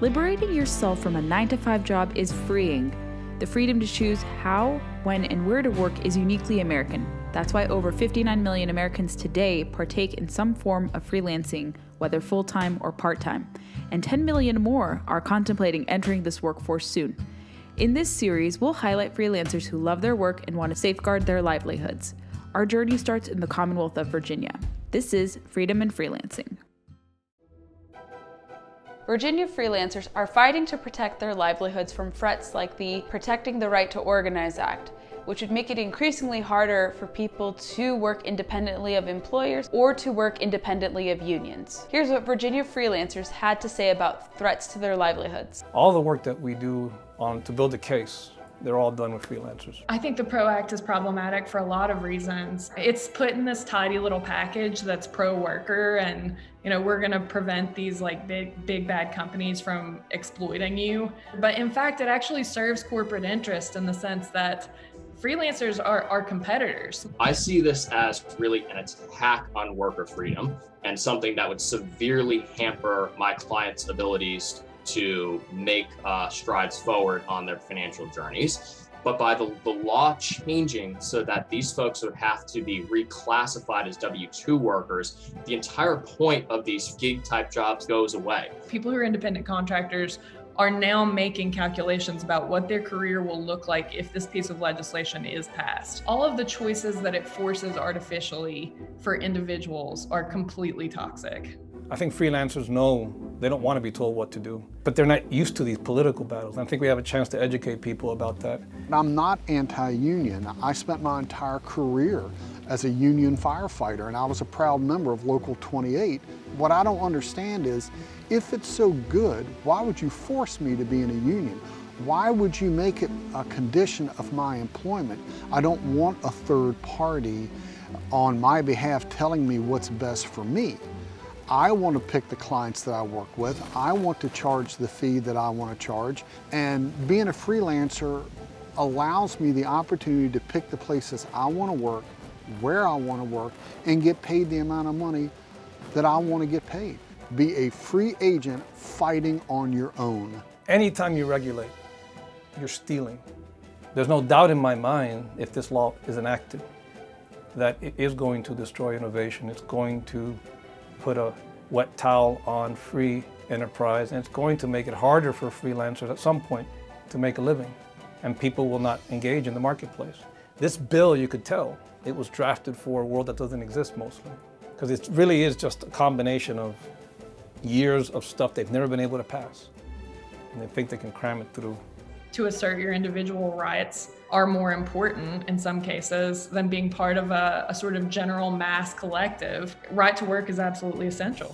Liberating yourself from a 9-to-5 job is freeing. The freedom to choose how, when, and where to work is uniquely American. That's why over 59 million Americans today partake in some form of freelancing, whether full-time or part-time, and 10 million more are contemplating entering this workforce soon. In this series, we'll highlight freelancers who love their work and want to safeguard their livelihoods. Our journey starts in the Commonwealth of Virginia. This is Freedom and Freelancing. Virginia freelancers are fighting to protect their livelihoods from threats like the Protecting the Right to Organize Act, which would make it increasingly harder for people to work independently of employers or to work independently of unions. Here's what Virginia freelancers had to say about threats to their livelihoods. All the work that we do to build a case, they're all done with freelancers. I think the PRO Act is problematic for a lot of reasons. It's put in this tidy little package that's pro-worker, and we're going to prevent these like big bad companies from exploiting you. But in fact, it actually serves corporate interest in the sense that freelancers are competitors. I see this as really an attack on worker freedom and something that would severely hamper my clients' abilities to make strides forward on their financial journeys. But by the law changing so that these folks would have to be reclassified as W-2 workers, the entire point of these gig type jobs goes away. People who are independent contractors are now making calculations about what their career will look like if this piece of legislation is passed. All of the choices that it forces artificially for individuals are completely toxic. I think freelancers know they don't want to be told what to do, but they're not used to these political battles. I think we have a chance to educate people about that. I'm not anti-union. I spent my entire career as a union firefighter, and I was a proud member of Local 28. What I don't understand is, if it's so good, why would you force me to be in a union? Why would you make it a condition of my employment? I don't want a third party on my behalf telling me what's best for me. I want to pick the clients that I work with. I want to charge the fee that I want to charge. And being a freelancer allows me the opportunity to pick the places I want to work, where I want to work, and get paid the amount of money that I want to get paid. Be a free agent fighting on your own. Anytime you regulate, you're stealing. There's no doubt in my mind, if this law is enacted, that it is going to destroy innovation. It's going to put a wet towel on free enterprise, and it's going to make it harder for freelancers at some point to make a living, and people will not engage in the marketplace. This bill, you could tell, it was drafted for a world that doesn't exist mostly, because it really is just a combination of years of stuff they've never been able to pass, and they think they can cram it through. To assert your individual rights are more important in some cases than being part of a sort of general mass collective. Right to work is absolutely essential.